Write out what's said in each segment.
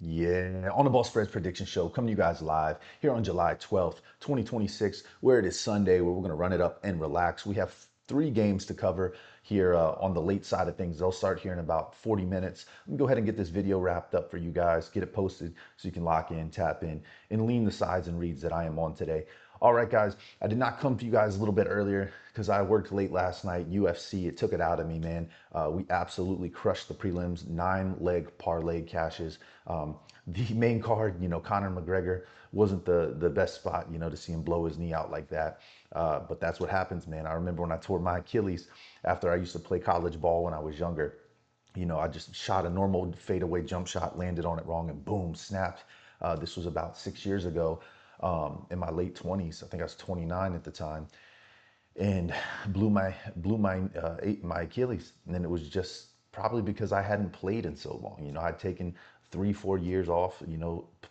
Yeah, on the Ball Spreads Prediction Show, coming to you guys live here on July 12th, 2026, where it is Sunday, where we're going to run it up and relax. We have three games to cover here on the late side of things. They'll start here in about 40 minutes. Let me go ahead and get this video wrapped up for you guys, get it posted so you can lock in, tap in, and lean the sides and reads that I am on today. All right, guys, I did not come to you guys a little bit earlier because I worked late last night. UFC, it took it out of me, man. We absolutely crushed the prelims, 9-leg parlay cashes. The main card, Conor McGregor wasn't the best spot, to see him blow his knee out like that. But that's what happens, man. I remember when I tore my Achilles after I used to play college ball when I was younger. I just shot a normal fadeaway jump shot, landed on it wrong, and boom, snapped. This was about 6 years ago, in my late 20s. I think I was 29 at the time, and blew my Achilles. And then it was just probably because I hadn't played in so long. I'd taken 3-4 years off,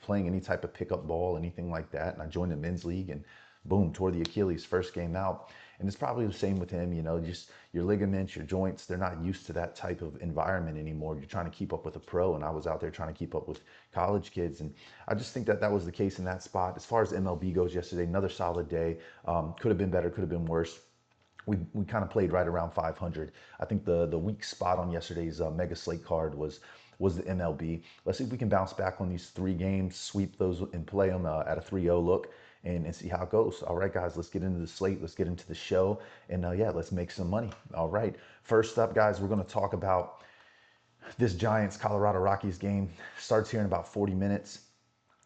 playing any type of pickup ball, anything like that. And I joined the men's league and boom, tore the Achilles first game out. And it's probably the same with him, just your ligaments, your joints, they're not used to that type of environment anymore. You're trying to keep up with a pro, and I was out there trying to keep up with college kids. And I just think that that was the case in that spot. As far as MLB goes yesterday, another solid day. Could have been better, could have been worse. We kind of played right around 500. I think the weak spot on yesterday's mega slate card was the MLB. Let's see if we can bounce back on these three games, sweep those and play them at a 3-0 look, and see how it goes. All right, guys, let's get into the slate. Let's get into the show. And yeah, let's make some money. All right. First up, guys, we're going to talk about this Giants Colorado Rockies game. Starts here in about 40 minutes.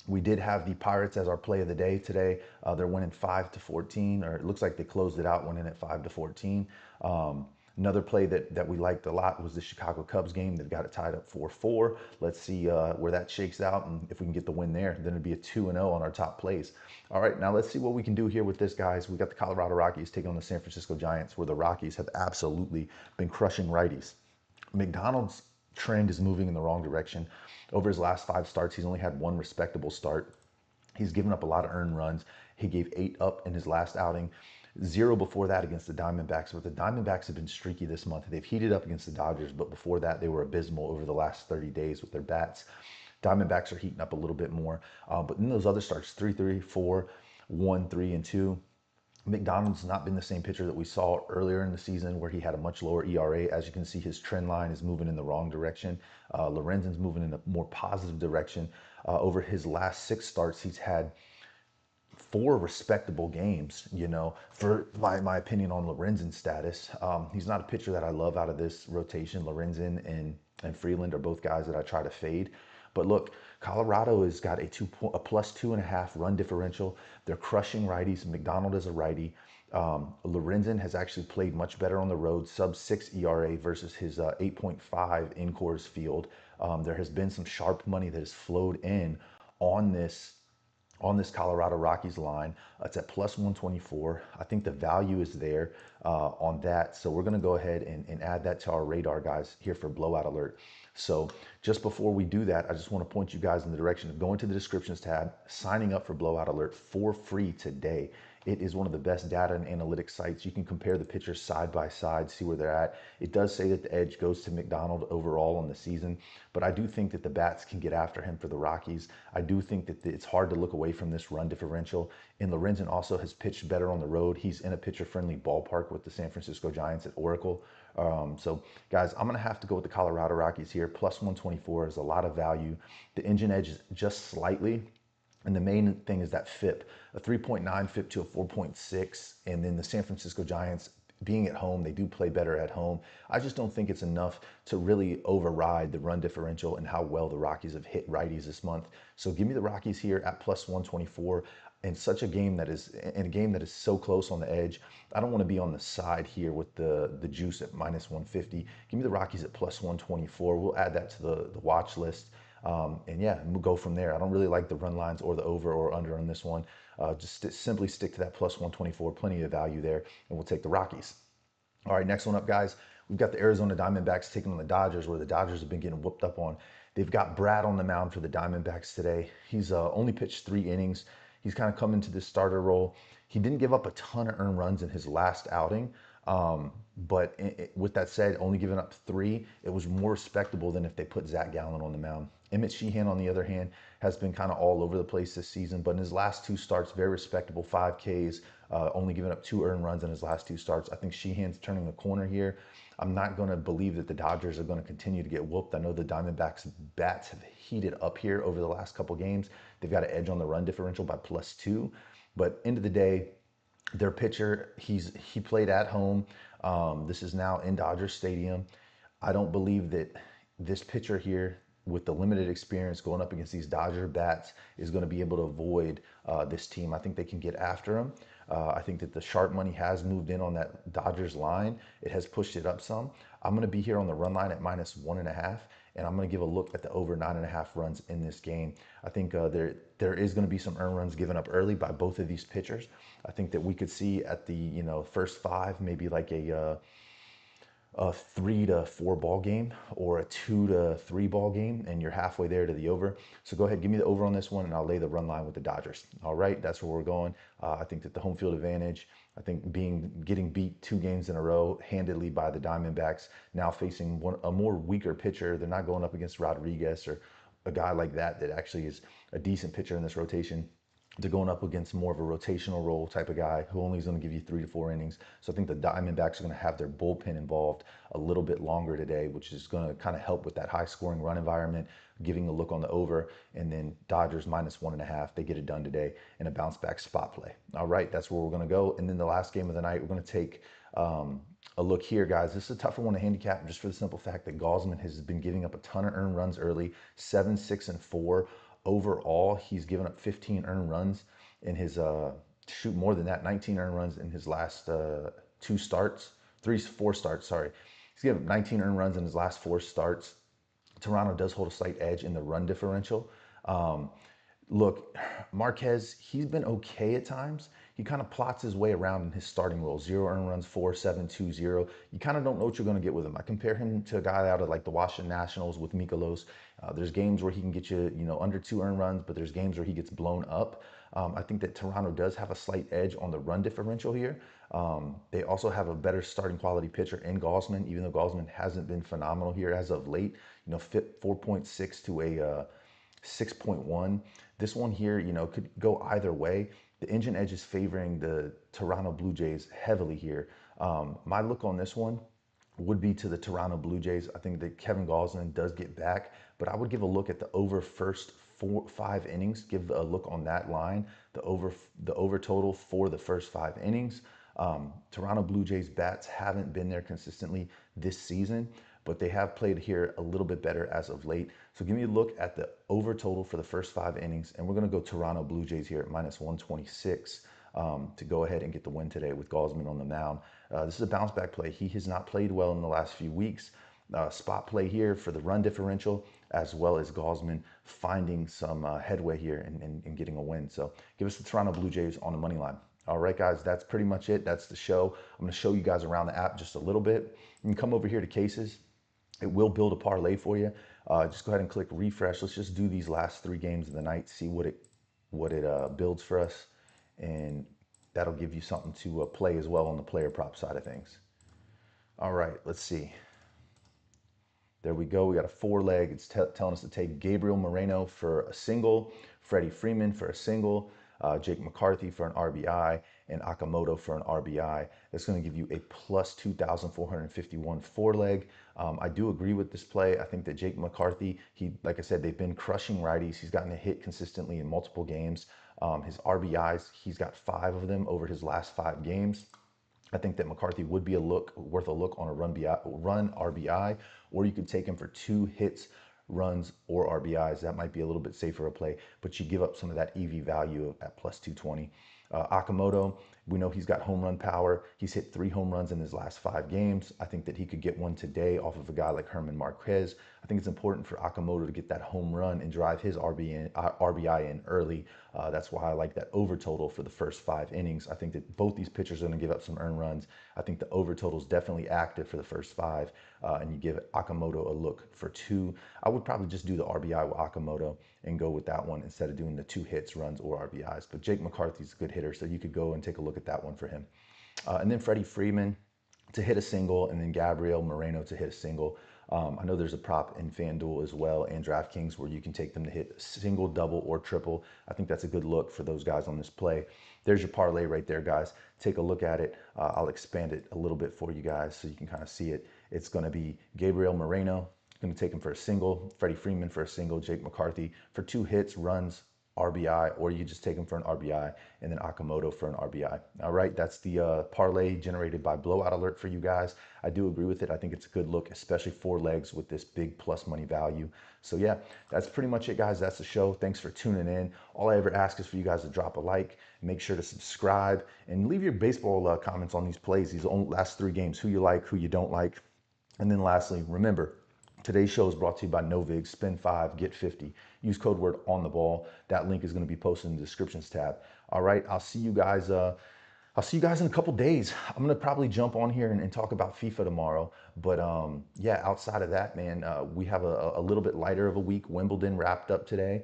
We did have the Pirates as our play of the day today. They're winning 5-14, or it looks like they closed it out winning at 5-14. Another play that we liked a lot was the Chicago Cubs game. They've got it tied up 4-4. Let's see where that shakes out, and if we can get the win there, then it'd be a 2-0 on our top plays. All right, now let's see what we can do here with this, guys. We got the Colorado Rockies taking on the San Francisco Giants, where the Rockies have absolutely been crushing righties. McDonald's trend is moving in the wrong direction. Over his last 5 starts, he's only had one respectable start. He's given up a lot of earned runs. He gave 8 up in his last outing, 0 before that against the Diamondbacks. But the Diamondbacks have been streaky this month. They've heated up against the Dodgers, but before that, they were abysmal over the last 30 days with their bats. Diamondbacks are heating up a little bit more. But in those other starts, 3-3, 4, 1, 3, and 2, McDonald's not been the same pitcher that we saw earlier in the season, where he had a much lower ERA. As you can see, his trend line is moving in the wrong direction. Lorenzen's moving in a more positive direction. Over his last 6 starts, he's had 4 respectable games, for my opinion on Lorenzen's status. He's not a pitcher that I love out of this rotation. Lorenzen and Freeland are both guys that I try to fade. But look, Colorado has got a plus 2.5 run differential. They're crushing righties. McDonald is a righty. Lorenzen has actually played much better on the road, sub-6 ERA versus his 8.5 in Coors Field. There has been some sharp money that has flowed in on this Colorado Rockies line. It's at plus 124. I think the value is there on that. So we're going to go ahead and add that to our radar, guys, here for blowout alert. So just before we do that, I just want to point you guys in the direction of going to the descriptions tab, signing up for blowout alert for free today. It is one of the best data and analytics sites. You can compare the pitchers side by side, see where they're at. It does say that the edge goes to McDonald overall on the season, but I do think that the bats can get after him for the Rockies. I do think that it's hard to look away from this run differential. And Lorenzen also has pitched better on the road. He's in a pitcher-friendly ballpark with the San Francisco Giants at Oracle. So, guys, I'm going to have to go with the Colorado Rockies here. Plus 124 is a lot of value. The engine edge is just slightly. And the main thing is that FIP, a 3.9 FIP to a 4.6. And then the San Francisco Giants, being at home, they do play better at home. I just don't think it's enough to really override the run differential and how well the Rockies have hit righties this month. So give me the Rockies here at plus 124. In such a game that is so close on the edge. I don't want to be on the side here with the juice at minus 150. Give me the Rockies at plus 124. We'll add that to the watch list. And yeah, we'll go from there. I don't really like the run lines or the over or under on this one. Just simply stick to that plus 124. Plenty of value there, and we'll take the Rockies. All right, next one up, guys. We've got the Arizona Diamondbacks taking on the Dodgers, where the Dodgers have been getting whooped up on. They've got Brad on the mound for the Diamondbacks today. He's only pitched 3 innings. He's kind of come into this starter role. He didn't give up a ton of earned runs in his last outing, But with that said, only giving up 3, it was more respectable than if they put Zach Gallen on the mound. Emmett Sheehan, on the other hand, has been kind of all over the place this season, but in his last 2 starts, very respectable, 5 Ks, only giving up 2 earned runs in his last 2 starts. I think Sheehan's turning the corner here. I'm not going to believe that the Dodgers are going to continue to get whooped. I know the Diamondbacks bats have heated up here over the last couple games. They've got an edge on the run differential by +2, but end of the day, their pitcher, he played at home. This is now in Dodger Stadium. I don't believe that this pitcher here, with the limited experience going up against these Dodger bats, is going to be able to avoid this team. I think they can get after him. I think that the sharp money has moved in on that Dodgers line. It has pushed it up some. I'm going to be here on the run line at -1.5, and I'm going to give a look at the over 9.5 runs in this game. I think there is going to be some earned runs given up early by both of these pitchers. I think that we could see at the first 5 maybe like a 3 to 4 ball game or a 2 to 3 ball game, and you're halfway there to the over. So go ahead, give me the over on this one, and I'll lay the run line with the Dodgers. All right, that's where we're going. I think that the home field advantage, I think getting beat 2 games in a row handedly by the Diamondbacks, now facing a more weaker pitcher. They're not going up against Rodriguez or a guy like that actually is a decent pitcher in this rotation. They're going up against more of a rotational role type of guy who only is going to give you 3 to 4 innings. So I think the Diamondbacks are going to have their bullpen involved a little bit longer today, which is going to kind of help with that high scoring run environment, giving a look on the over. And then Dodgers -1.5. They get it done today in a bounce back spot play. All right, that's where we're going to go. And then the last game of the night, we're going to take a look here, guys. This is a tougher one to handicap just for the simple fact that Gausman has been giving up a ton of earned runs early, 7, 6, and 4. Overall, he's given up 15 earned runs in his, more than that, 19 earned runs in his last 2 starts, 4 starts, sorry. He's given up 19 earned runs in his last 4 starts. Toronto does hold a slight edge in the run differential. Look, Marquez, he's been okay at times. He kind of plots his way around in his starting role. 0 earned runs, 4, 7, 2, 0. You kind of don't know what you're going to get with him. I compare him to a guy out of like the Washington Nationals with Mikolos. There's games where he can get you, under 2 earned runs, but there's games where he gets blown up. I think that Toronto does have a slight edge on the run differential here. They also have a better starting quality pitcher in Gausman, even though Gausman hasn't been phenomenal here as of late. Fit 4.6 to a 6.1. This one here, could go either way. The engine edge is favoring the Toronto Blue Jays heavily here. My look on this one would be to the Toronto Blue Jays. I think that Kevin Gausman does get back, but I would give a look at the over first 5 innings. Give a look on that line, the over total for the first 5 innings. Toronto Blue Jays bats haven't been there consistently this season, but they have played here a little bit better as of late. So give me a look at the over total for the first 5 innings, and we're going to go Toronto Blue Jays here at -126 to go ahead and get the win today with Gausman on the mound. This is a bounce back play. He has not played well in the last few weeks. Spot play here for the run differential, as well as Gausman finding some headway here and getting a win. So give us the Toronto Blue Jays on the money line. All right, guys, that's pretty much it. That's the show. I'm going to show you guys around the app just a little bit. You can come over here to cases. It will build a parlay for you. Just go ahead and click refresh. Let's just do these last 3 games of the night, see what it builds for us, and that'll give you something to play as well on the player prop side of things. All right, let's see. There we go. We got a 4-leg. It's telling us to take Gabriel Moreno for a single, Freddie Freeman for a single, Jake McCarthy for an RBI, and Akamoto for an RBI. That's going to give you a plus 2,451 4-leg. I do agree with this play. I think that Jake McCarthy, like I said, they've been crushing righties. He's gotten a hit consistently in multiple games. His RBIs, he's got 5 of them over his last 5 games. I think that McCarthy would be worth a look on a run RBI, or you could take him for 2 hits, runs, or RBIs. That might be a little bit safer a play, but you give up some of that EV value at plus 220. Akamoto, we know he's got home run power. He's hit 3 home runs in his last 5 games. I think that he could get one today off of a guy like Herman Marquez. I think it's important for Akamoto to get that home run and drive his RBI in early. That's why I like that over total for the first 5 innings. I think that both these pitchers are going to give up some earned runs. I think the over total is definitely active for the first 5, and you give Akamoto a look for 2. I would probably just do the RBI with Akamoto and go with that one instead of doing the 2 hits, runs, or RBIs. But Jake McCarthy's a good hitter, so you could go and take a look at that one for him. And then Freddie Freeman, to hit a single, and then Gabriel Moreno to hit a single. I know there's a prop in FanDuel as well and DraftKings where you can take them to hit single, double, or triple. I think that's a good look for those guys on this play. There's your parlay right there, guys. Take a look at it. I'll expand it a little bit for you guys so you can kind of see it. It's going to be Gabriel Moreno, going to take him for a single, Freddie Freeman for a single, Jake McCarthy for 2 hits, runs, RBI, or you just take him for an RBI, and then Akamoto for an RBI. All right, that's the parlay generated by Blowout Alert for you guys. I do agree with it. I think it's a good look, especially 4 legs with this big plus money value. So yeah, that's pretty much it, guys. That's the show. Thanks for tuning in. All I ever ask is for you guys to drop a like, make sure to subscribe, and leave your baseball comments on these plays, these last 3 games, who you like, who you don't like. And then lastly, remember, today's show is brought to you by Novig. Spend 5, get 50. Use code word on the ball. That link is going to be posted in the descriptions tab. All right, I'll see you guys. I'll see you guys in a couple days. I'm gonna probably jump on here and talk about FIFA tomorrow. But yeah, outside of that, man, we have a little bit lighter of a week. Wimbledon wrapped up today.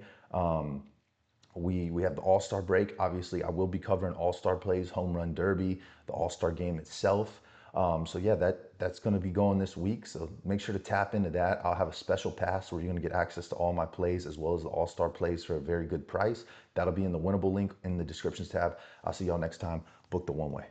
We have the All-Star break. Obviously, I will be covering All-Star plays, Home Run Derby, the All-Star game itself. So yeah, that's going to be going this week. So make sure to tap into that. I'll have a special pass where you're going to get access to all my plays as well as the All-Star plays for a very good price. That'll be in the winnable link in the descriptions tab. I'll see y'all next time. Book the one way.